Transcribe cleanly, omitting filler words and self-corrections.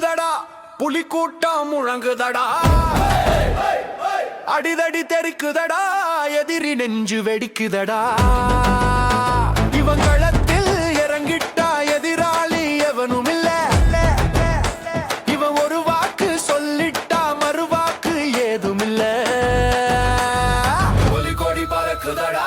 நடுங்குதடா, புலி கூட்டம் முழங்குதடா, அடிதடி தெரிக்குதடா, எதிரி நெஞ்சு வெடிக்குதடா. இவன் களத்தில் இறங்கிட்டா எதிராளி எவனும் இல்ல. இவன் ஒரு வாக்கு சொல்லிட்டா மறுவாக்கு ஏதும் இல்ல. புலி கொடி பறக்குதடா,